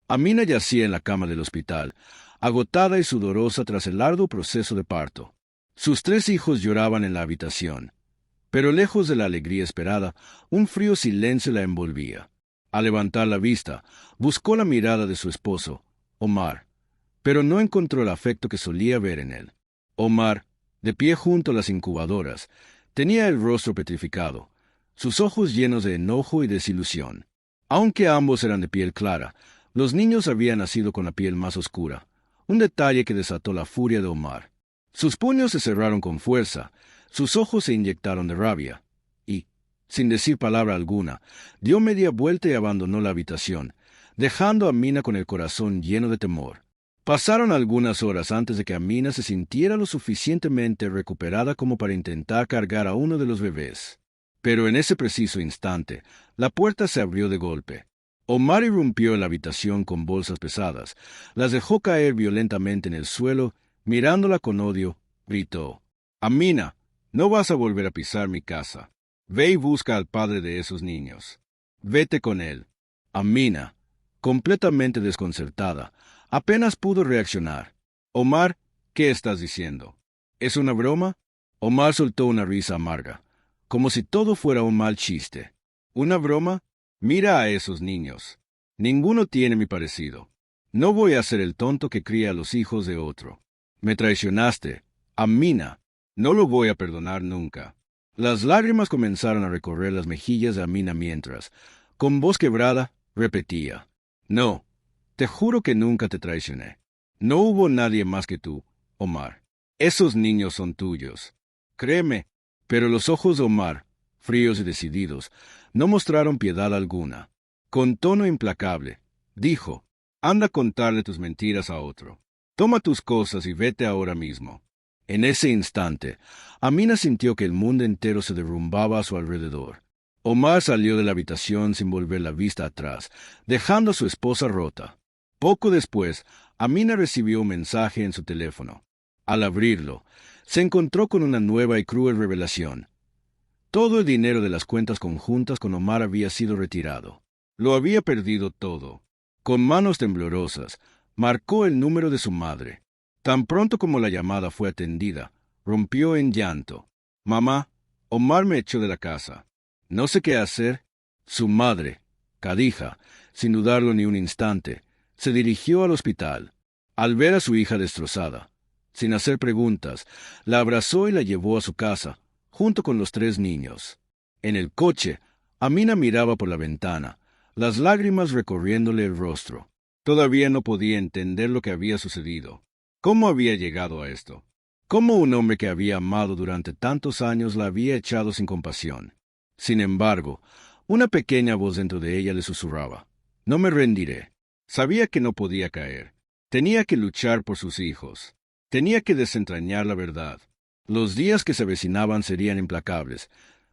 Amina yacía en la cama del hospital, agotada y sudorosa tras el arduo proceso de parto. Sus tres hijos lloraban en la habitación, pero lejos de la alegría esperada, un frío silencio la envolvía. Al levantar la vista, buscó la mirada de su esposo, Omar, pero no encontró el afecto que solía ver en él. Omar, de pie junto a las incubadoras, tenía el rostro petrificado, sus ojos llenos de enojo y desilusión. Aunque ambos eran de piel clara, los niños habían nacido con la piel más oscura, un detalle que desató la furia de Omar. Sus puños se cerraron con fuerza, sus ojos se inyectaron de rabia, y, sin decir palabra alguna, dio media vuelta y abandonó la habitación, dejando a Amina con el corazón lleno de temor. Pasaron algunas horas antes de que Amina se sintiera lo suficientemente recuperada como para intentar cargar a uno de los bebés. Pero en ese preciso instante, la puerta se abrió de golpe. Omar irrumpió en la habitación con bolsas pesadas, las dejó caer violentamente en el suelo, mirándola con odio, gritó: «Amina, no vas a volver a pisar mi casa. Ve y busca al padre de esos niños. Vete con él». Amina, completamente desconcertada, apenas pudo reaccionar. «Omar, ¿qué estás diciendo? ¿Es una broma?» Omar soltó una risa amarga, como si todo fuera un mal chiste. «¿Una broma? Mira a esos niños. Ninguno tiene mi parecido. No voy a ser el tonto que cría a los hijos de otro. Me traicionaste, Amina. No lo voy a perdonar nunca». Las lágrimas comenzaron a recorrer las mejillas de Amina mientras, con voz quebrada, repetía: «No, te juro que nunca te traicioné. No hubo nadie más que tú, Omar. Esos niños son tuyos. Créeme». Pero los ojos de Omar, fríos y decididos, no mostraron piedad alguna. Con tono implacable, dijo: «Anda a contarle tus mentiras a otro. Toma tus cosas y vete ahora mismo». En ese instante, Amina sintió que el mundo entero se derrumbaba a su alrededor. Omar salió de la habitación sin volver la vista atrás, dejando a su esposa rota. Poco después, Amina recibió un mensaje en su teléfono. Al abrirlo, se encontró con una nueva y cruel revelación. Todo el dinero de las cuentas conjuntas con Omar había sido retirado. Lo había perdido todo. Con manos temblorosas, marcó el número de su madre. Tan pronto como la llamada fue atendida, rompió en llanto. «Mamá, Omar me echó de la casa. No sé qué hacer». Su madre, Khadija, sin dudarlo ni un instante, se dirigió al hospital. Al ver a su hija destrozada, sin hacer preguntas, la abrazó y la llevó a su casa, junto con los tres niños. En el coche, Amina miraba por la ventana, las lágrimas recorriéndole el rostro. Todavía no podía entender lo que había sucedido. ¿Cómo había llegado a esto? ¿Cómo un hombre que había amado durante tantos años la había echado sin compasión? Sin embargo, una pequeña voz dentro de ella le susurraba: «No me rendiré». Sabía que no podía caer. Tenía que luchar por sus hijos. Tenía que desentrañar la verdad. Los días que se avecinaban serían implacables,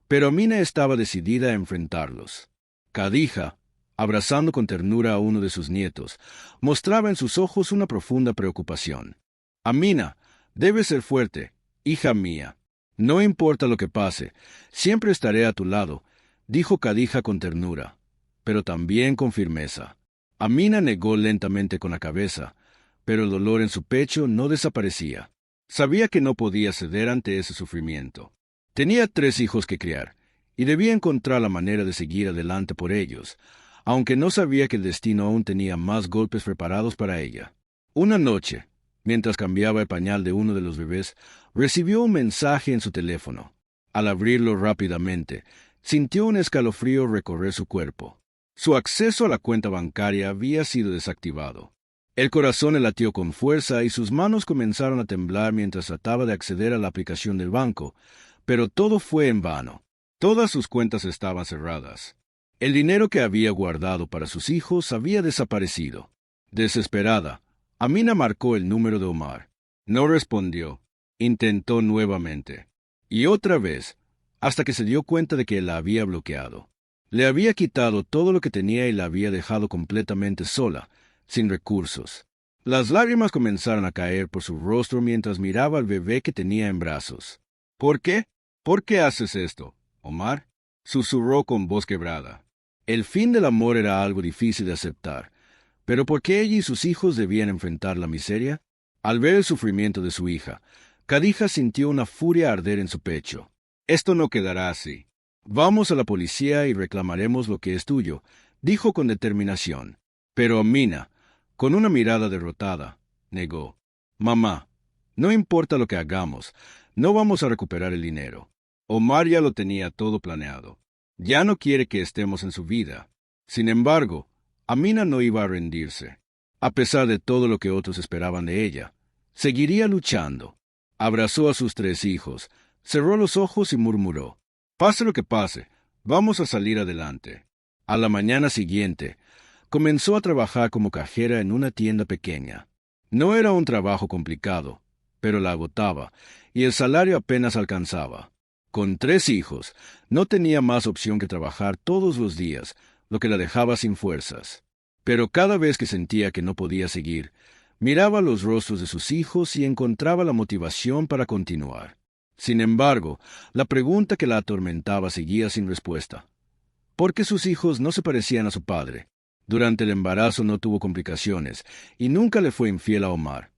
pero Amina estaba decidida a enfrentarlos. Khadija, abrazando con ternura a uno de sus nietos, mostraba en sus ojos una profunda preocupación. «Amina, debes ser fuerte, hija mía. No importa lo que pase, siempre estaré a tu lado», dijo Khadija con ternura, pero también con firmeza. Amina negó lentamente con la cabeza, pero el dolor en su pecho no desaparecía. Sabía que no podía ceder ante ese sufrimiento. Tenía 3 hijos que criar, y debía encontrar la manera de seguir adelante por ellos, aunque no sabía que el destino aún tenía más golpes preparados para ella. Una noche, mientras cambiaba el pañal de uno de los bebés, recibió un mensaje en su teléfono. Al abrirlo rápidamente, sintió un escalofrío recorrer su cuerpo. Su acceso a la cuenta bancaria había sido desactivado. El corazón le latió con fuerza y sus manos comenzaron a temblar mientras trataba de acceder a la aplicación del banco, pero todo fue en vano. Todas sus cuentas estaban cerradas. El dinero que había guardado para sus hijos había desaparecido. Desesperada, Amina marcó el número de Omar. No respondió. Intentó nuevamente. Y otra vez, hasta que se dio cuenta de que la había bloqueado. Le había quitado todo lo que tenía y la había dejado completamente sola, sin recursos. Las lágrimas comenzaron a caer por su rostro mientras miraba al bebé que tenía en brazos. «¿Por qué? ¿Por qué haces esto, Omar?», susurró con voz quebrada. El fin del amor era algo difícil de aceptar, ¿Pero por qué ella y sus hijos debían enfrentar la miseria? Al ver el sufrimiento de su hija, Khadija sintió una furia arder en su pecho. Esto no quedará así. Vamos a la policía y reclamaremos lo que es tuyo, dijo con determinación. Pero Amina, con una mirada derrotada, negó. Mamá, no importa lo que hagamos, no vamos a recuperar el dinero. Omar ya lo tenía todo planeado. Ya no quiere que estemos en su vida. Sin embargo, Amina no iba a rendirse. A pesar de todo lo que otros esperaban de ella, seguiría luchando. Abrazó a sus 3 hijos, cerró los ojos y murmuró: «Pase lo que pase, vamos a salir adelante». A la mañana siguiente, comenzó a trabajar como cajera en una tienda pequeña. No era un trabajo complicado, pero la agotaba, y el salario apenas alcanzaba. Con 3 hijos, no tenía más opción que trabajar todos los días, lo que la dejaba sin fuerzas. Pero cada vez que sentía que no podía seguir, miraba los rostros de sus hijos y encontraba la motivación para continuar. Sin embargo, la pregunta que la atormentaba seguía sin respuesta. ¿Por qué sus hijos no se parecían a su padre? Durante el embarazo no tuvo complicaciones y nunca le fue infiel a Omar.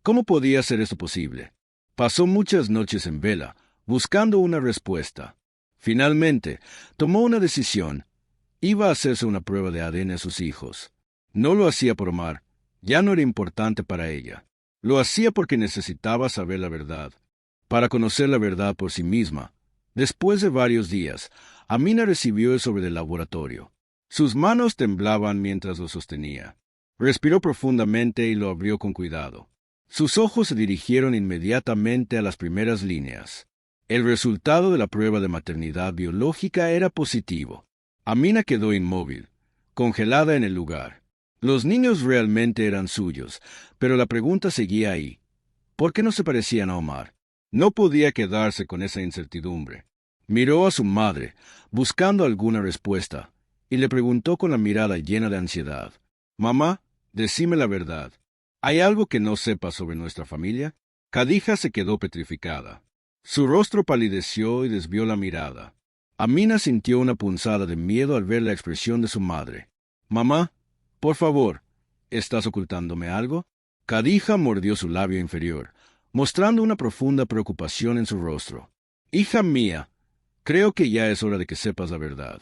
¿Cómo podía ser esto posible? Pasó muchas noches en vela, buscando una respuesta. Finalmente, tomó una decisión. Iba a hacerse una prueba de ADN a sus hijos. No lo hacía por Omar, ya no era importante para ella. Lo hacía porque necesitaba saber la verdad, para conocer la verdad por sí misma. Después de varios días, Amina recibió el sobre del laboratorio. Sus manos temblaban mientras lo sostenía. Respiró profundamente y lo abrió con cuidado. Sus ojos se dirigieron inmediatamente a las primeras líneas. El resultado de la prueba de maternidad biológica era positivo. Amina quedó inmóvil, congelada en el lugar. Los niños realmente eran suyos, pero la pregunta seguía ahí. ¿Por qué no se parecían a Omar? No podía quedarse con esa incertidumbre. Miró a su madre, buscando alguna respuesta, y le preguntó con la mirada llena de ansiedad: «Mamá, decime la verdad. ¿Hay algo que no sepas sobre nuestra familia?» Khadija se quedó petrificada. Su rostro palideció y desvió la mirada. Amina sintió una punzada de miedo al ver la expresión de su madre. «Mamá, por favor, ¿estás ocultándome algo?» Khadija mordió su labio inferior, mostrando una profunda preocupación en su rostro. «Hija mía, creo que ya es hora de que sepas la verdad».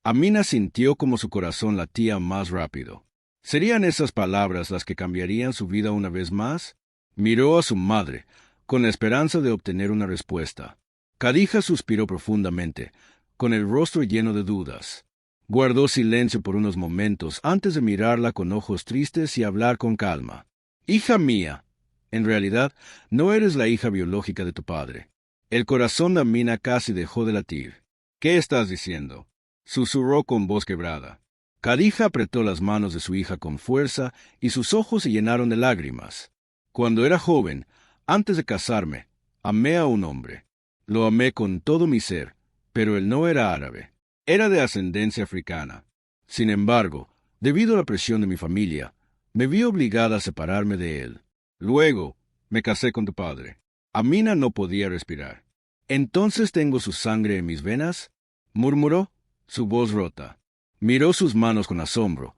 Amina sintió como su corazón latía más rápido. ¿Serían esas palabras las que cambiarían su vida una vez más? Miró a su madre, con la esperanza de obtener una respuesta. Khadija suspiró profundamente, con el rostro lleno de dudas. Guardó silencio por unos momentos antes de mirarla con ojos tristes y hablar con calma. «Hija mía, en realidad no eres la hija biológica de tu padre». El corazón de Amina casi dejó de latir. «¿Qué estás diciendo?», susurró con voz quebrada. Khadija apretó las manos de su hija con fuerza y sus ojos se llenaron de lágrimas. «Cuando era joven, antes de casarme, amé a un hombre. Lo amé con todo mi ser, pero él no era árabe. Era de ascendencia africana. Sin embargo, debido a la presión de mi familia, me vi obligada a separarme de él. Luego, me casé con tu padre». Amina no podía respirar. «¿Entonces tengo su sangre en mis venas?», murmuró, su voz rota. Miró sus manos con asombro,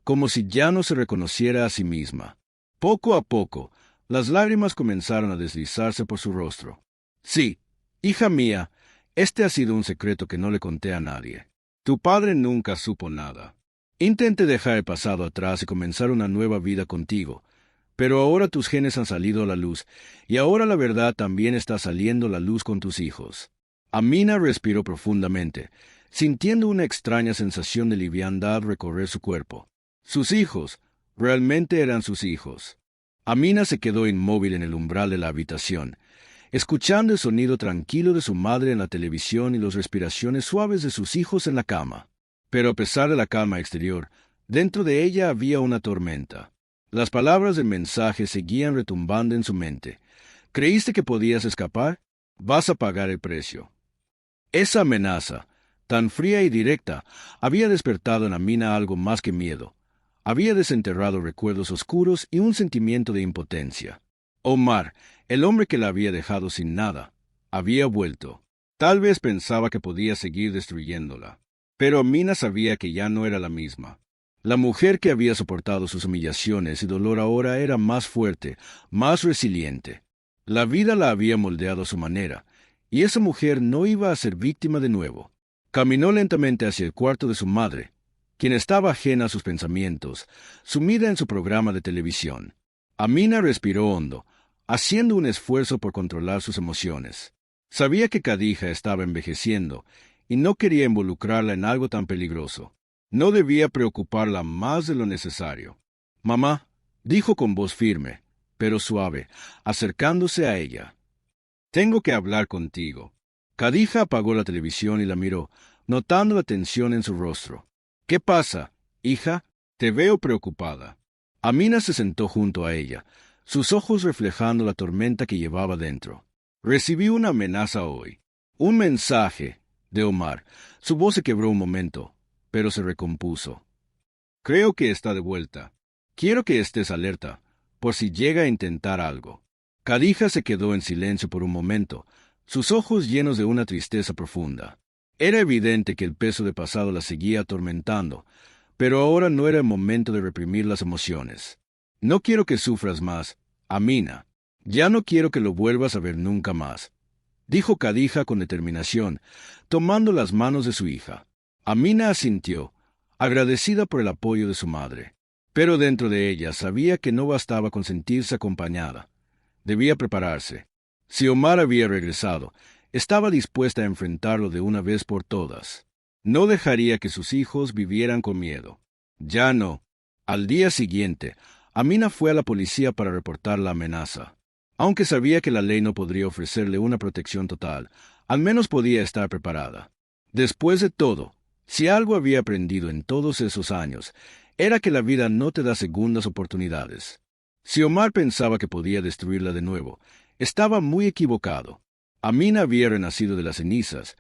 como si ya no se reconociera a sí misma. Poco a poco, las lágrimas comenzaron a deslizarse por su rostro. «Sí, hija mía, este ha sido un secreto que no le conté a nadie. Tu padre nunca supo nada. Intenté dejar el pasado atrás y comenzar una nueva vida contigo, pero ahora tus genes han salido a la luz, y ahora la verdad también está saliendo a la luz con tus hijos». Amina respiró profundamente, sintiendo una extraña sensación de liviandad recorrer su cuerpo. Sus hijos realmente eran sus hijos. Amina se quedó inmóvil en el umbral de la habitación, escuchando el sonido tranquilo de su madre en la televisión y las respiraciones suaves de sus hijos en la cama. Pero a pesar de la calma exterior, dentro de ella había una tormenta. Las palabras del mensaje seguían retumbando en su mente. «¿Creíste que podías escapar? Vas a pagar el precio». Esa amenaza, tan fría y directa, había despertado en Amina algo más que miedo. Había desenterrado recuerdos oscuros y un sentimiento de impotencia. Omar, el hombre que la había dejado sin nada, había vuelto. Tal vez pensaba que podía seguir destruyéndola. Pero Amina sabía que ya no era la misma. La mujer que había soportado sus humillaciones y dolor ahora era más fuerte, más resiliente. La vida la había moldeado a su manera, y esa mujer no iba a ser víctima de nuevo. Caminó lentamente hacia el cuarto de su madre, quien estaba ajena a sus pensamientos, sumida en su programa de televisión. Amina respiró hondo, haciendo un esfuerzo por controlar sus emociones. Sabía que Khadija estaba envejeciendo, y no quería involucrarla en algo tan peligroso. No debía preocuparla más de lo necesario. Mamá, dijo con voz firme, pero suave, acercándose a ella. Tengo que hablar contigo. Khadija apagó la televisión y la miró, notando la tensión en su rostro. ¿Qué pasa, hija? Te veo preocupada. Amina se sentó junto a ella, sus ojos reflejando la tormenta que llevaba dentro. Recibí una amenaza hoy. Un mensaje de Omar. Su voz se quebró un momento, pero se recompuso. Creo que está de vuelta. Quiero que estés alerta, por si llega a intentar algo. Khadija se quedó en silencio por un momento, sus ojos llenos de una tristeza profunda. Era evidente que el peso de pasado la seguía atormentando, pero ahora no era el momento de reprimir las emociones. No quiero que sufras más, Amina. Ya no quiero que lo vuelvas a ver nunca más, dijo Khadija con determinación, tomando las manos de su hija. Amina asintió, agradecida por el apoyo de su madre. Pero dentro de ella sabía que no bastaba con sentirse acompañada. Debía prepararse. Si Omar había regresado, estaba dispuesta a enfrentarlo de una vez por todas. No dejaría que sus hijos vivieran con miedo. Ya no. Al día siguiente, Amina fue a la policía para reportar la amenaza. Aunque sabía que la ley no podría ofrecerle una protección total, al menos podía estar preparada. Después de todo, si algo había aprendido en todos esos años, era que la vida no te da segundas oportunidades. Si Omar pensaba que podía destruirla de nuevo, estaba muy equivocado. Amina había renacido de las cenizas,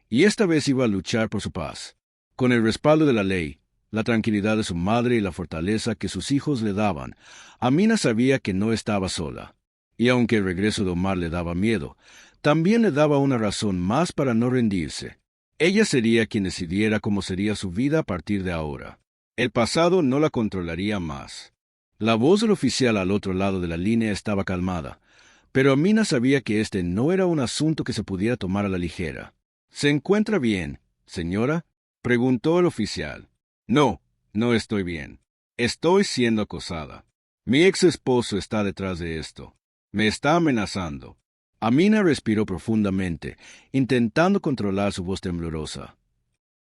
y esta vez iba a luchar por su paz. Con el respaldo de la ley, la tranquilidad de su madre y la fortaleza que sus hijos le daban, Amina sabía que no estaba sola. Y aunque el regreso de Omar le daba miedo, también le daba una razón más para no rendirse. Ella sería quien decidiera cómo sería su vida a partir de ahora. El pasado no la controlaría más. La voz del oficial al otro lado de la línea estaba calmada, pero Amina sabía que este no era un asunto que se pudiera tomar a la ligera. ¿Se encuentra bien, señora?, preguntó el oficial. No, no estoy bien. Estoy siendo acosada. Mi ex esposo está detrás de esto. Me está amenazando. Amina respiró profundamente, intentando controlar su voz temblorosa.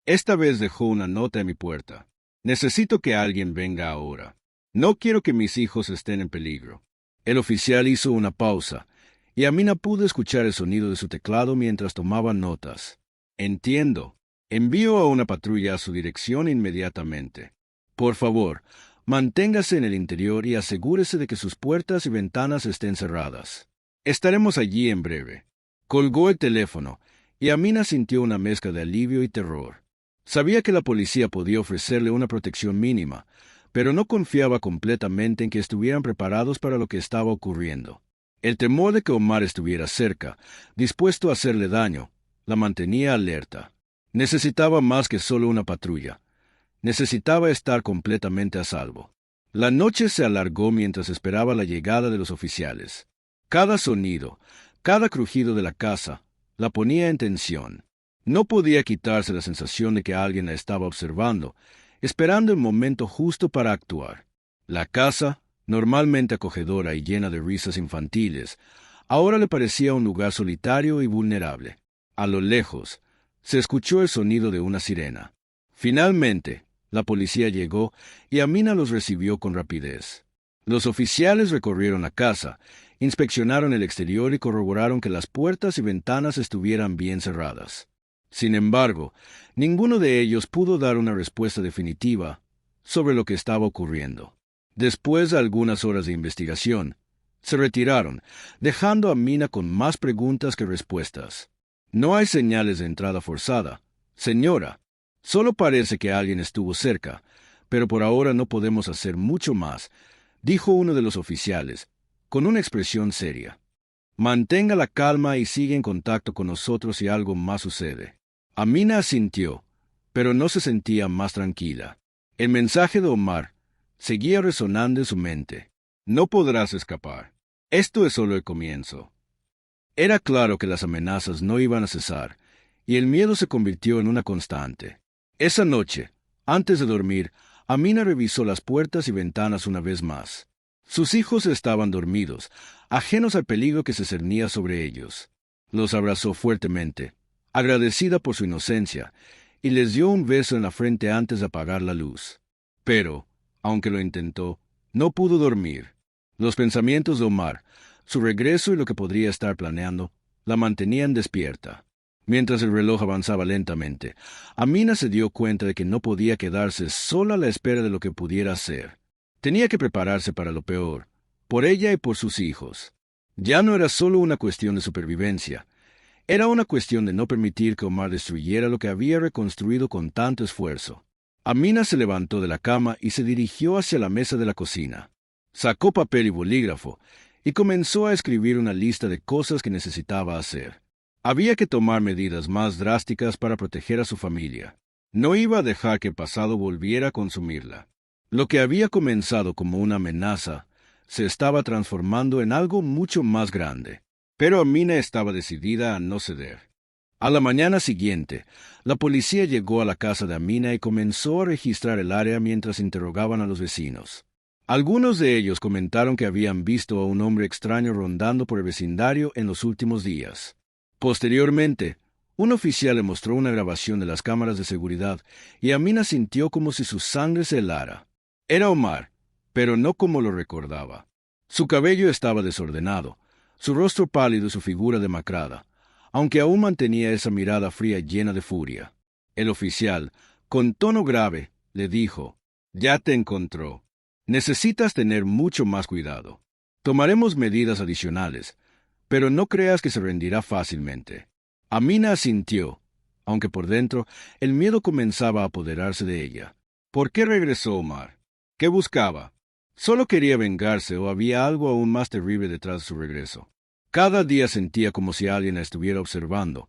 Esta vez dejó una nota en mi puerta. Necesito que alguien venga ahora. No quiero que mis hijos estén en peligro. El oficial hizo una pausa, y Amina pudo escuchar el sonido de su teclado mientras tomaba notas. Entiendo. Envío a una patrulla a su dirección inmediatamente. Por favor, manténgase en el interior y asegúrese de que sus puertas y ventanas estén cerradas. Estaremos allí en breve. Colgó el teléfono, y Amina sintió una mezcla de alivio y terror. Sabía que la policía podía ofrecerle una protección mínima, pero no confiaba completamente en que estuvieran preparados para lo que estaba ocurriendo. El temor de que Omar estuviera cerca, dispuesto a hacerle daño, la mantenía alerta. Necesitaba más que solo una patrulla. Necesitaba estar completamente a salvo. La noche se alargó mientras esperaba la llegada de los oficiales. Cada sonido, cada crujido de la casa, la ponía en tensión. No podía quitarse la sensación de que alguien la estaba observando, esperando el momento justo para actuar. La casa, normalmente acogedora y llena de risas infantiles, ahora le parecía un lugar solitario y vulnerable. A lo lejos, se escuchó el sonido de una sirena. Finalmente, la policía llegó y Amina los recibió con rapidez. Los oficiales recorrieron la casa, inspeccionaron el exterior y corroboraron que las puertas y ventanas estuvieran bien cerradas. Sin embargo, ninguno de ellos pudo dar una respuesta definitiva sobre lo que estaba ocurriendo. Después de algunas horas de investigación, se retiraron, dejando a Amina con más preguntas que respuestas. No hay señales de entrada forzada, señora. Solo parece que alguien estuvo cerca, pero por ahora no podemos hacer mucho más, dijo uno de los oficiales, con una expresión seria. Mantenga la calma y siga en contacto con nosotros si algo más sucede. Amina asintió, pero no se sentía más tranquila. El mensaje de Omar seguía resonando en su mente. No podrás escapar. Esto es solo el comienzo. Era claro que las amenazas no iban a cesar, y el miedo se convirtió en una constante. Esa noche, antes de dormir, Amina revisó las puertas y ventanas una vez más. Sus hijos estaban dormidos, ajenos al peligro que se cernía sobre ellos. Los abrazó fuertemente, agradecida por su inocencia, y les dio un beso en la frente antes de apagar la luz. Pero, aunque lo intentó, no pudo dormir. Los pensamientos de Omar, su regreso y lo que podría estar planeando, la mantenían despierta. Mientras el reloj avanzaba lentamente, Amina se dio cuenta de que no podía quedarse sola a la espera de lo que pudiera hacer. Tenía que prepararse para lo peor, por ella y por sus hijos. Ya no era solo una cuestión de supervivencia, era una cuestión de no permitir que Omar destruyera lo que había reconstruido con tanto esfuerzo. Amina se levantó de la cama y se dirigió hacia la mesa de la cocina. Sacó papel y bolígrafo y comenzó a escribir una lista de cosas que necesitaba hacer. Había que tomar medidas más drásticas para proteger a su familia. No iba a dejar que el pasado volviera a consumirla. Lo que había comenzado como una amenaza se estaba transformando en algo mucho más grande. Pero Amina estaba decidida a no ceder. A la mañana siguiente, la policía llegó a la casa de Amina y comenzó a registrar el área mientras interrogaban a los vecinos. Algunos de ellos comentaron que habían visto a un hombre extraño rondando por el vecindario en los últimos días. Posteriormente, un oficial le mostró una grabación de las cámaras de seguridad y Amina sintió como si su sangre se helara. Era Omar, pero no como lo recordaba. Su cabello estaba desordenado, su rostro pálido y su figura demacrada, aunque aún mantenía esa mirada fría llena de furia. El oficial, con tono grave, le dijo: «Ya te encontró. Necesitas tener mucho más cuidado. Tomaremos medidas adicionales, pero no creas que se rendirá fácilmente». Amina asintió, aunque por dentro el miedo comenzaba a apoderarse de ella. ¿Por qué regresó Omar? ¿Qué buscaba? ¿Solo quería vengarse o había algo aún más terrible detrás de su regreso? Cada día sentía como si alguien la estuviera observando,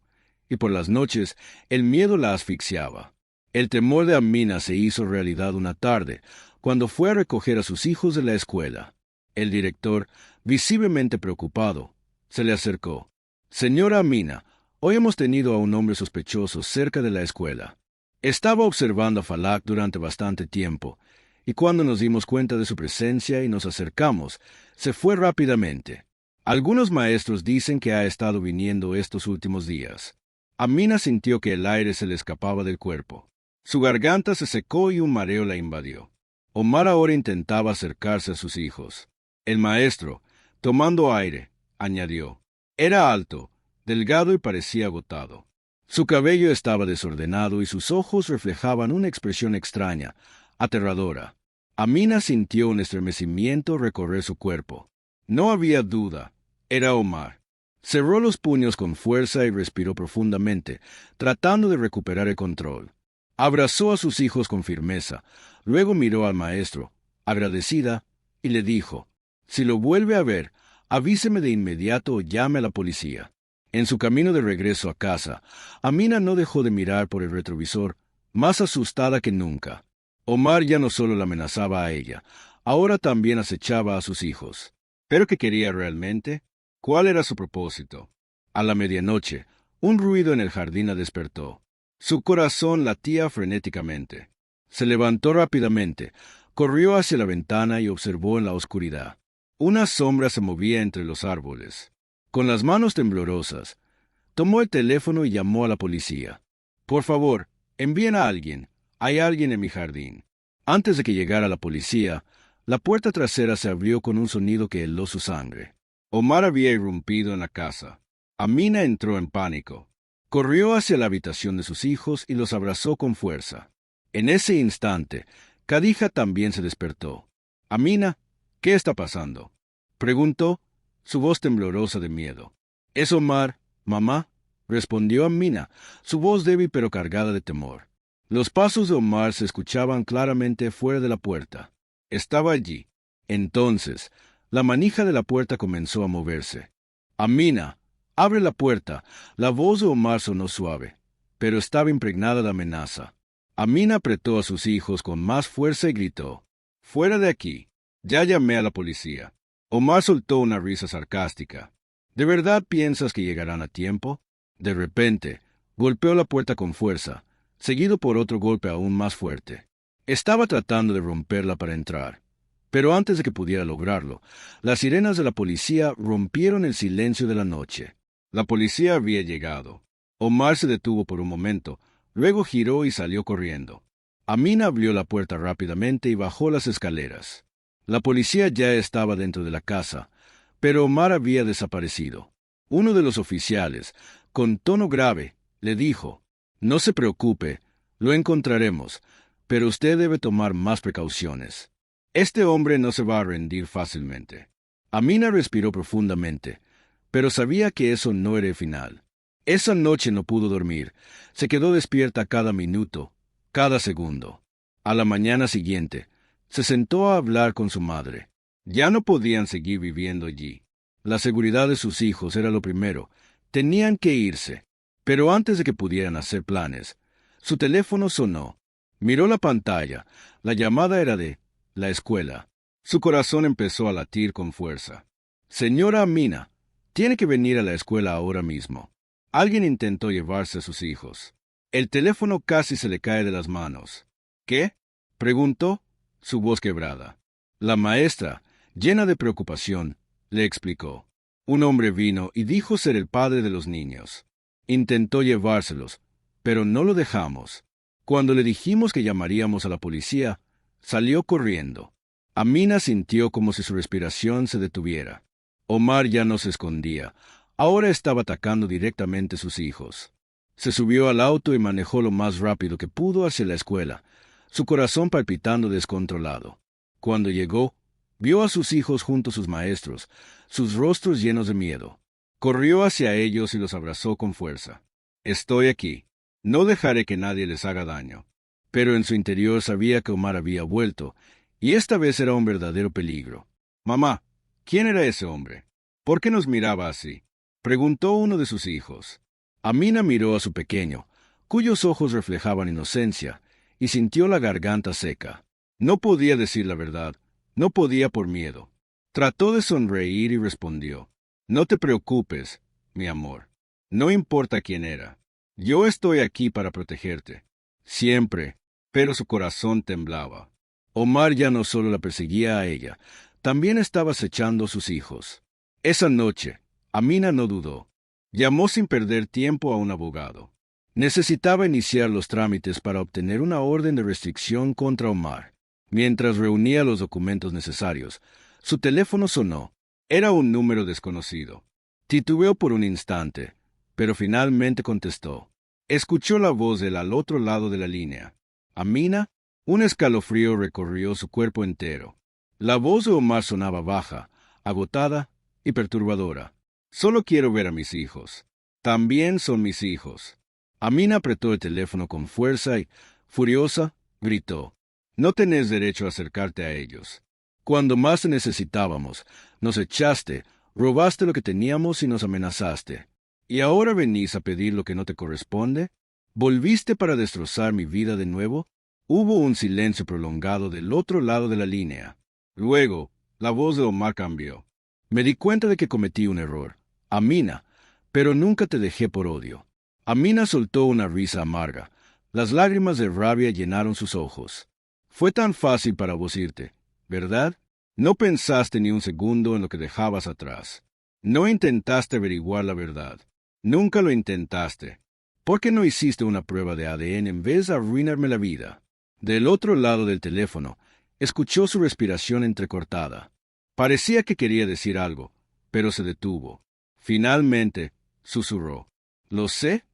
y por las noches el miedo la asfixiaba. El temor de Amina se hizo realidad una tarde, cuando fue a recoger a sus hijos de la escuela. El director, visiblemente preocupado, se le acercó. «Señora Amina, hoy hemos tenido a un hombre sospechoso cerca de la escuela. Estaba observando a Falak durante bastante tiempo, y cuando nos dimos cuenta de su presencia y nos acercamos, se fue rápidamente. Algunos maestros dicen que ha estado viniendo estos últimos días». Amina sintió que el aire se le escapaba del cuerpo. Su garganta se secó y un mareo la invadió. Omar ahora intentaba acercarse a sus hijos. El maestro, tomando aire, añadió: «Era alto, delgado y parecía agotado. Su cabello estaba desordenado y sus ojos reflejaban una expresión extraña, aterradora». Amina sintió un estremecimiento recorrer su cuerpo. No había duda, era Omar. Cerró los puños con fuerza y respiró profundamente, tratando de recuperar el control. Abrazó a sus hijos con firmeza, luego miró al maestro, agradecida, y le dijo: «Si lo vuelve a ver, avíseme de inmediato o llame a la policía». En su camino de regreso a casa, Amina no dejó de mirar por el retrovisor, más asustada que nunca. Omar ya no solo la amenazaba a ella, ahora también acechaba a sus hijos. ¿Pero qué quería realmente? ¿Cuál era su propósito? A la medianoche, un ruido en el jardín la despertó. Su corazón latía frenéticamente. Se levantó rápidamente, corrió hacia la ventana y observó en la oscuridad. Una sombra se movía entre los árboles. Con las manos temblorosas, tomó el teléfono y llamó a la policía. «Por favor, envíen a alguien. Hay alguien en mi jardín». Antes de que llegara la policía, la puerta trasera se abrió con un sonido que heló su sangre. Omar había irrumpido en la casa. Amina entró en pánico. Corrió hacia la habitación de sus hijos y los abrazó con fuerza. En ese instante, Khadija también se despertó. «Amina, ¿qué está pasando?», preguntó, su voz temblorosa de miedo. «Es Omar, mamá», respondió Amina, su voz débil pero cargada de temor. Los pasos de Omar se escuchaban claramente fuera de la puerta. Estaba allí. Entonces, la manija de la puerta comenzó a moverse. «Amina, abre la puerta». La voz de Omar sonó suave, pero estaba impregnada de amenaza. Amina apretó a sus hijos con más fuerza y gritó: «¡Fuera de aquí! Ya llamé a la policía». Omar soltó una risa sarcástica. «¿De verdad piensas que llegarán a tiempo?». De repente, golpeó la puerta con fuerza, seguido por otro golpe aún más fuerte. Estaba tratando de romperla para entrar. Pero antes de que pudiera lograrlo, las sirenas de la policía rompieron el silencio de la noche. La policía había llegado. Omar se detuvo por un momento, luego giró y salió corriendo. Amina abrió la puerta rápidamente y bajó las escaleras. La policía ya estaba dentro de la casa, pero Omar había desaparecido. Uno de los oficiales, con tono grave, le dijo: «No se preocupe, lo encontraremos, pero usted debe tomar más precauciones. Este hombre no se va a rendir fácilmente». Amina respiró profundamente, pero sabía que eso no era el final. Esa noche no pudo dormir, se quedó despierta cada minuto, cada segundo. A la mañana siguiente, se sentó a hablar con su madre. Ya no podían seguir viviendo allí. La seguridad de sus hijos era lo primero. Tenían que irse. Pero antes de que pudieran hacer planes, su teléfono sonó. Miró la pantalla. La llamada era de la escuela. Su corazón empezó a latir con fuerza. «Señora Amina, tiene que venir a la escuela ahora mismo. Alguien intentó llevarse a sus hijos». El teléfono casi se le cae de las manos. «¿Qué?», preguntó, su voz quebrada. La maestra, llena de preocupación, le explicó. «Un hombre vino y dijo ser el padre de los niños. Intentó llevárselos, pero no lo dejamos. Cuando le dijimos que llamaríamos a la policía, salió corriendo». Amina sintió como si su respiración se detuviera. Omar ya no se escondía. Ahora estaba atacando directamente a sus hijos. Se subió al auto y manejó lo más rápido que pudo hacia la escuela, su corazón palpitando descontrolado. Cuando llegó, vio a sus hijos junto a sus maestros, sus rostros llenos de miedo. Corrió hacia ellos y los abrazó con fuerza. «Estoy aquí. No dejaré que nadie les haga daño». Pero en su interior sabía que Omar había vuelto, y esta vez era un verdadero peligro. «Mamá, ¿quién era ese hombre? ¿Por qué nos miraba así?», preguntó uno de sus hijos. Amina miró a su pequeño, cuyos ojos reflejaban inocencia, y sintió la garganta seca. No podía decir la verdad, no podía por miedo. Trató de sonreír y respondió: «No te preocupes, mi amor. No importa quién era. Yo estoy aquí para protegerte. Siempre». Pero su corazón temblaba. Omar ya no solo la perseguía a ella, también estaba acechando a sus hijos. Esa noche, Amina no dudó. Llamó sin perder tiempo a un abogado. Necesitaba iniciar los trámites para obtener una orden de restricción contra Omar. Mientras reunía los documentos necesarios, su teléfono sonó. Era un número desconocido. Titubeó por un instante, pero finalmente contestó. Escuchó la voz de él al otro lado de la línea. «Amina». Un escalofrío recorrió su cuerpo entero. La voz de Omar sonaba baja, agotada y perturbadora. «Solo quiero ver a mis hijos. También son mis hijos». Amina apretó el teléfono con fuerza y, furiosa, gritó: «No tenés derecho a acercarte a ellos. Cuando más te necesitábamos, nos echaste, robaste lo que teníamos y nos amenazaste. ¿Y ahora venís a pedir lo que no te corresponde? ¿Volviste para destrozar mi vida de nuevo?». Hubo un silencio prolongado del otro lado de la línea. Luego, la voz de Omar cambió. «Me di cuenta de que cometí un error, Amina, pero nunca te dejé por odio». Amina soltó una risa amarga. Las lágrimas de rabia llenaron sus ojos. «Fue tan fácil para vos irte, ¿verdad? No pensaste ni un segundo en lo que dejabas atrás. No intentaste averiguar la verdad. Nunca lo intentaste. ¿Por qué no hiciste una prueba de ADN en vez de arruinarme la vida?». Del otro lado del teléfono, escuchó su respiración entrecortada. Parecía que quería decir algo, pero se detuvo. Finalmente, susurró: «Lo sé,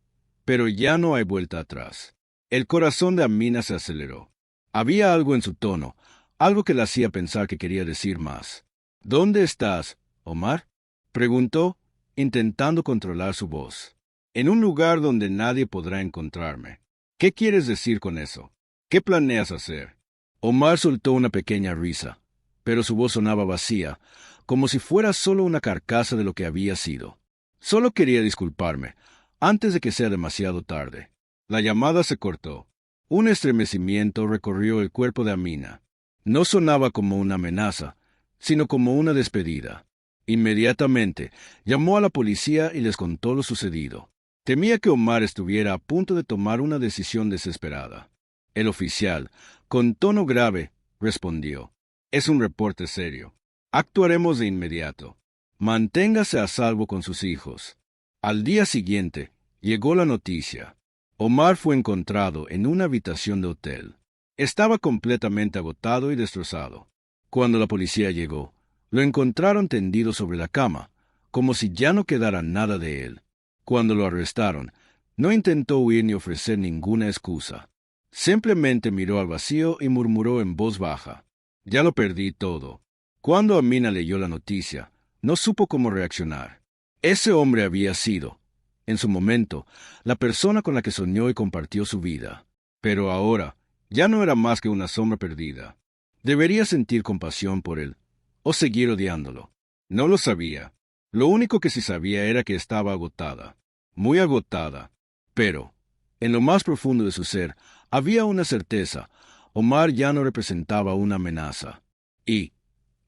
pero ya no hay vuelta atrás». El corazón de Amina se aceleró. Había algo en su tono, algo que la hacía pensar que quería decir más. «¿Dónde estás, Omar?», preguntó, intentando controlar su voz. «En un lugar donde nadie podrá encontrarme». «¿Qué quieres decir con eso? ¿Qué planeas hacer?». Omar soltó una pequeña risa, pero su voz sonaba vacía, como si fuera solo una carcasa de lo que había sido. «Solo quería disculparme, antes de que sea demasiado tarde». La llamada se cortó. Un estremecimiento recorrió el cuerpo de Amina. No sonaba como una amenaza, sino como una despedida. Inmediatamente llamó a la policía y les contó lo sucedido. Temía que Omar estuviera a punto de tomar una decisión desesperada. El oficial, con tono grave, respondió: «Es un reporte serio. Actuaremos de inmediato. Manténgase a salvo con sus hijos». Al día siguiente, llegó la noticia. Omar fue encontrado en una habitación de hotel. Estaba completamente agotado y destrozado. Cuando la policía llegó, lo encontraron tendido sobre la cama, como si ya no quedara nada de él. Cuando lo arrestaron, no intentó huir ni ofrecer ninguna excusa. Simplemente miró al vacío y murmuró en voz baja: «Ya lo perdí todo». Cuando Amina leyó la noticia, no supo cómo reaccionar. Ese hombre había sido, en su momento, la persona con la que soñó y compartió su vida. Pero ahora, ya no era más que una sombra perdida. Debería sentir compasión por él, o seguir odiándolo. No lo sabía. Lo único que sí sabía era que estaba agotada, muy agotada. Pero, en lo más profundo de su ser, había una certeza: Omar ya no representaba una amenaza. Y,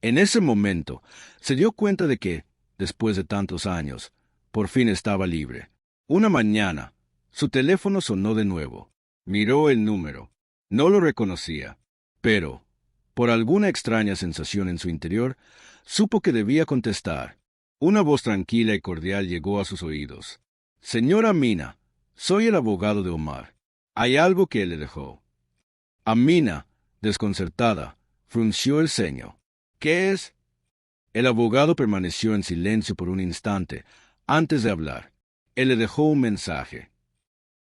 en ese momento, se dio cuenta de que, después de tantos años, por fin estaba libre. Una mañana, su teléfono sonó de nuevo. Miró el número. No lo reconocía. Pero, por alguna extraña sensación en su interior, supo que debía contestar. Una voz tranquila y cordial llegó a sus oídos. «Señora Amina, soy el abogado de Omar. Hay algo que le dejó». Amina, desconcertada, frunció el ceño. «¿Qué es?». El abogado permaneció en silencio por un instante, antes de hablar. Él le dejó un mensaje.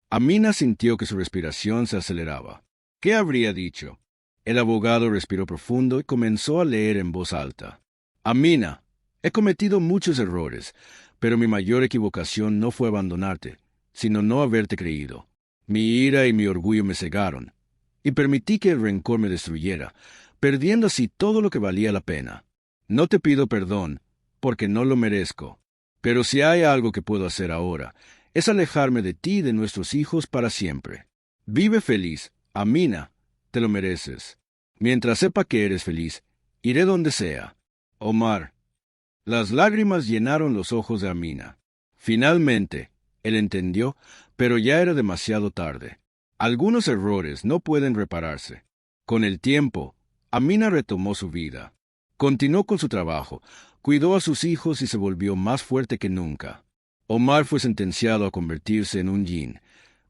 Amina sintió que su respiración se aceleraba. ¿Qué habría dicho? El abogado respiró profundo y comenzó a leer en voz alta. «Amina, he cometido muchos errores, pero mi mayor equivocación no fue abandonarte, sino no haberte creído. Mi ira y mi orgullo me cegaron, y permití que el rencor me destruyera, perdiendo así todo lo que valía la pena. No te pido perdón, porque no lo merezco. Pero si hay algo que puedo hacer ahora, es alejarme de ti y de nuestros hijos para siempre. Vive feliz, Amina, te lo mereces. Mientras sepa que eres feliz, iré donde sea. Omar». Las lágrimas llenaron los ojos de Amina. Finalmente, él entendió, pero ya era demasiado tarde. Algunos errores no pueden repararse. Con el tiempo, Amina retomó su vida. Continuó con su trabajo, cuidó a sus hijos y se volvió más fuerte que nunca. Omar fue sentenciado a convertirse en un yin,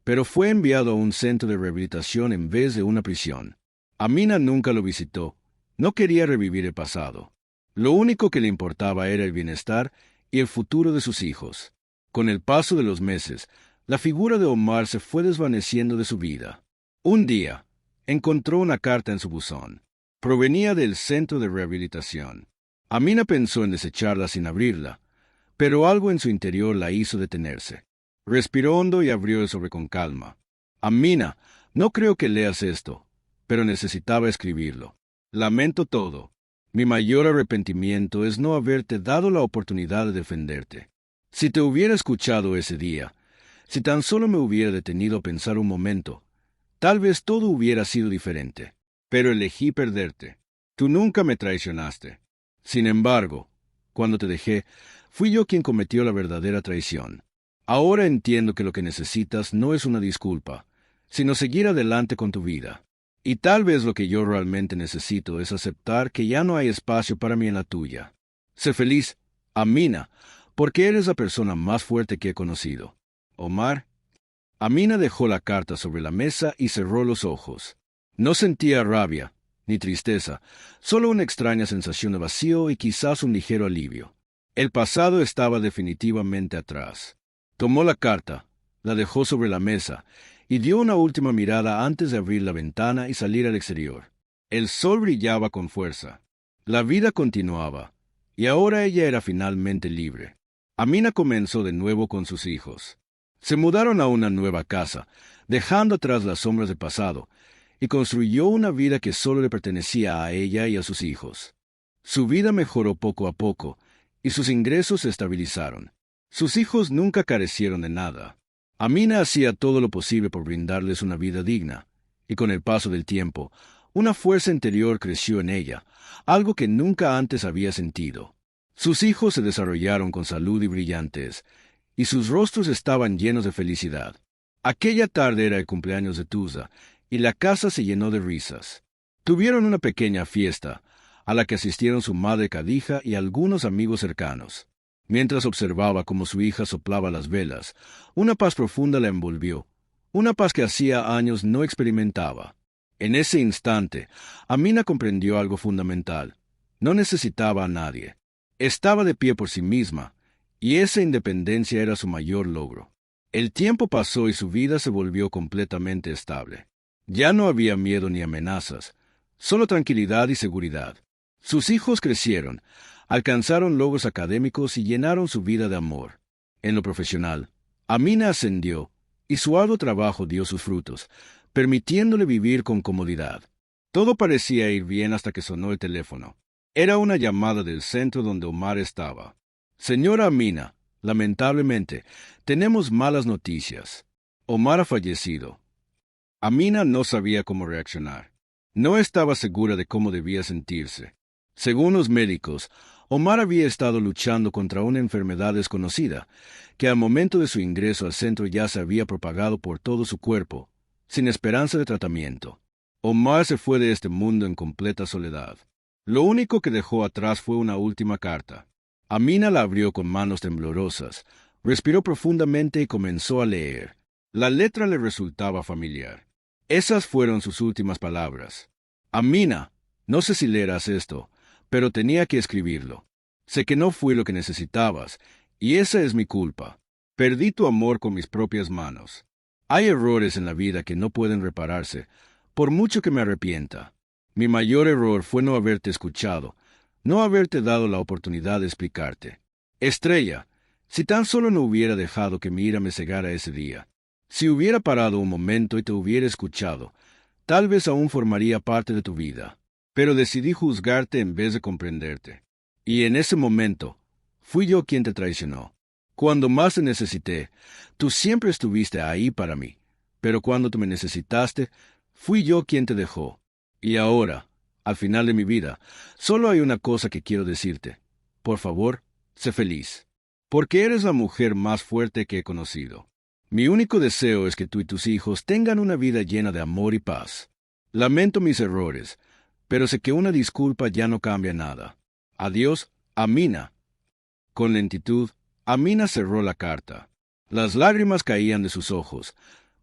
pero fue enviado a un centro de rehabilitación en vez de una prisión. Amina nunca lo visitó. No quería revivir el pasado. Lo único que le importaba era el bienestar y el futuro de sus hijos. Con el paso de los meses, la figura de Omar se fue desvaneciendo de su vida. Un día, encontró una carta en su buzón. Provenía del centro de rehabilitación. Amina pensó en desecharla sin abrirla, pero algo en su interior la hizo detenerse. Respiró hondo y abrió el sobre con calma. «Amina, no creo que leas esto, pero necesitaba escribirlo. Lamento todo. Mi mayor arrepentimiento es no haberte dado la oportunidad de defenderte. Si te hubiera escuchado ese día, si tan solo me hubiera detenido a pensar un momento, tal vez todo hubiera sido diferente. Pero elegí perderte. Tú nunca me traicionaste. Sin embargo, cuando te dejé, fui yo quien cometió la verdadera traición. Ahora entiendo que lo que necesitas no es una disculpa, sino seguir adelante con tu vida. Y tal vez lo que yo realmente necesito es aceptar que ya no hay espacio para mí en la tuya. Sé feliz, Amina, porque eres la persona más fuerte que he conocido. Omar». Amina dejó la carta sobre la mesa y cerró los ojos. No sentía rabia, ni tristeza, solo una extraña sensación de vacío y quizás un ligero alivio. El pasado estaba definitivamente atrás. Tomó la carta, la dejó sobre la mesa, y dio una última mirada antes de abrir la ventana y salir al exterior. El sol brillaba con fuerza. La vida continuaba, y ahora ella era finalmente libre. Amina comenzó de nuevo con sus hijos. Se mudaron a una nueva casa, dejando atrás las sombras del pasado, y construyó una vida que solo le pertenecía a ella y a sus hijos. Su vida mejoró poco a poco, y sus ingresos se estabilizaron. Sus hijos nunca carecieron de nada. Amina hacía todo lo posible por brindarles una vida digna, y con el paso del tiempo, una fuerza interior creció en ella, algo que nunca antes había sentido. Sus hijos se desarrollaron con salud y brillantez, y sus rostros estaban llenos de felicidad. Aquella tarde era el cumpleaños de Tusa, y la casa se llenó de risas. Tuvieron una pequeña fiesta, a la que asistieron su madre Khadija y algunos amigos cercanos. Mientras observaba cómo su hija soplaba las velas, una paz profunda la envolvió, una paz que hacía años no experimentaba. En ese instante, Amina comprendió algo fundamental. No necesitaba a nadie. Estaba de pie por sí misma, y esa independencia era su mayor logro. El tiempo pasó y su vida se volvió completamente estable. Ya no había miedo ni amenazas, solo tranquilidad y seguridad. Sus hijos crecieron, alcanzaron logros académicos y llenaron su vida de amor. En lo profesional, Amina ascendió, y su arduo trabajo dio sus frutos, permitiéndole vivir con comodidad. Todo parecía ir bien hasta que sonó el teléfono. Era una llamada del centro donde Omar estaba. Señora Amina, lamentablemente, tenemos malas noticias. Omar ha fallecido. Amina no sabía cómo reaccionar. No estaba segura de cómo debía sentirse. Según los médicos, Omar había estado luchando contra una enfermedad desconocida, que al momento de su ingreso al centro ya se había propagado por todo su cuerpo, sin esperanza de tratamiento. Omar se fue de este mundo en completa soledad. Lo único que dejó atrás fue una última carta. Amina la abrió con manos temblorosas, respiró profundamente y comenzó a leer. La letra le resultaba familiar. Esas fueron sus últimas palabras. Amina, no sé si leerás esto, pero tenía que escribirlo. Sé que no fui lo que necesitabas, y esa es mi culpa. Perdí tu amor con mis propias manos. Hay errores en la vida que no pueden repararse, por mucho que me arrepienta. Mi mayor error fue no haberte escuchado, no haberte dado la oportunidad de explicarte. Estrella, si tan solo no hubiera dejado que mi ira me cegara ese día, si hubiera parado un momento y te hubiera escuchado, tal vez aún formaría parte de tu vida. Pero decidí juzgarte en vez de comprenderte. Y en ese momento, fui yo quien te traicionó. Cuando más te necesité, tú siempre estuviste ahí para mí. Pero cuando tú me necesitaste, fui yo quien te dejó. Y ahora, al final de mi vida, solo hay una cosa que quiero decirte. Por favor, sé feliz. Porque eres la mujer más fuerte que he conocido. Mi único deseo es que tú y tus hijos tengan una vida llena de amor y paz. Lamento mis errores, pero sé que una disculpa ya no cambia nada. Adiós, Amina. Con lentitud, Amina cerró la carta. Las lágrimas caían de sus ojos,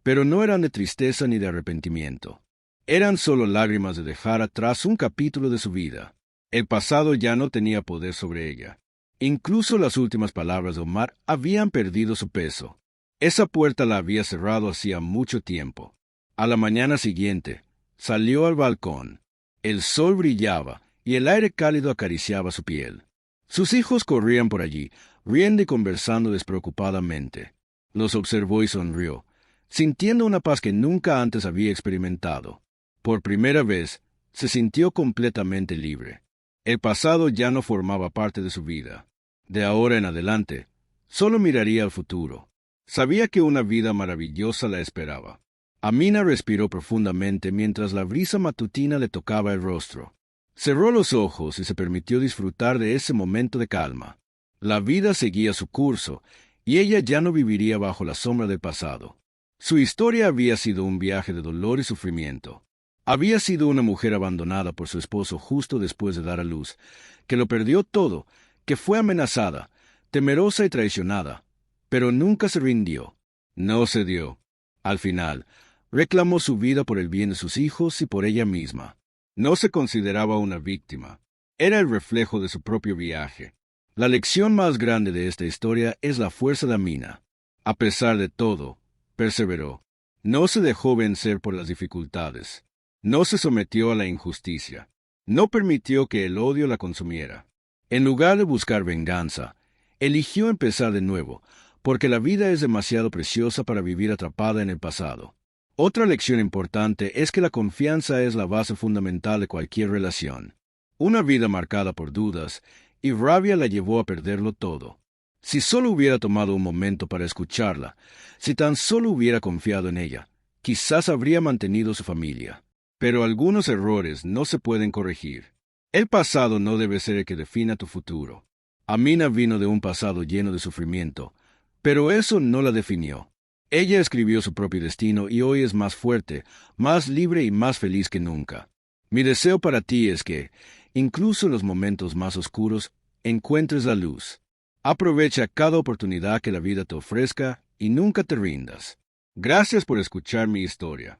pero no eran de tristeza ni de arrepentimiento. Eran solo lágrimas de dejar atrás un capítulo de su vida. El pasado ya no tenía poder sobre ella. Incluso las últimas palabras de Omar habían perdido su peso. Esa puerta la había cerrado hacía mucho tiempo. A la mañana siguiente, salió al balcón. El sol brillaba y el aire cálido acariciaba su piel. Sus hijos corrían por allí, riendo y conversando despreocupadamente. Los observó y sonrió, sintiendo una paz que nunca antes había experimentado. Por primera vez, se sintió completamente libre. El pasado ya no formaba parte de su vida. De ahora en adelante, solo miraría al futuro. Sabía que una vida maravillosa la esperaba. Amina respiró profundamente mientras la brisa matutina le tocaba el rostro. Cerró los ojos y se permitió disfrutar de ese momento de calma. La vida seguía su curso, y ella ya no viviría bajo la sombra del pasado. Su historia había sido un viaje de dolor y sufrimiento. Había sido una mujer abandonada por su esposo justo después de dar a luz, que lo perdió todo, que fue amenazada, temerosa y traicionada, pero nunca se rindió. No cedió. Al final, reclamó su vida por el bien de sus hijos y por ella misma. No se consideraba una víctima. Era el reflejo de su propio viaje. La lección más grande de esta historia es la fuerza de Amina. A pesar de todo, perseveró. No se dejó vencer por las dificultades. No se sometió a la injusticia. No permitió que el odio la consumiera. En lugar de buscar venganza, eligió empezar de nuevo, porque la vida es demasiado preciosa para vivir atrapada en el pasado. Otra lección importante es que la confianza es la base fundamental de cualquier relación. Una vida marcada por dudas y rabia la llevó a perderlo todo. Si solo hubiera tomado un momento para escucharla, si tan solo hubiera confiado en ella, quizás habría mantenido su familia. Pero algunos errores no se pueden corregir. El pasado no debe ser el que defina tu futuro. Amina vino de un pasado lleno de sufrimiento, pero eso no la definió. Ella escribió su propio destino y hoy es más fuerte, más libre y más feliz que nunca. Mi deseo para ti es que, incluso en los momentos más oscuros, encuentres la luz. Aprovecha cada oportunidad que la vida te ofrezca y nunca te rindas. Gracias por escuchar mi historia.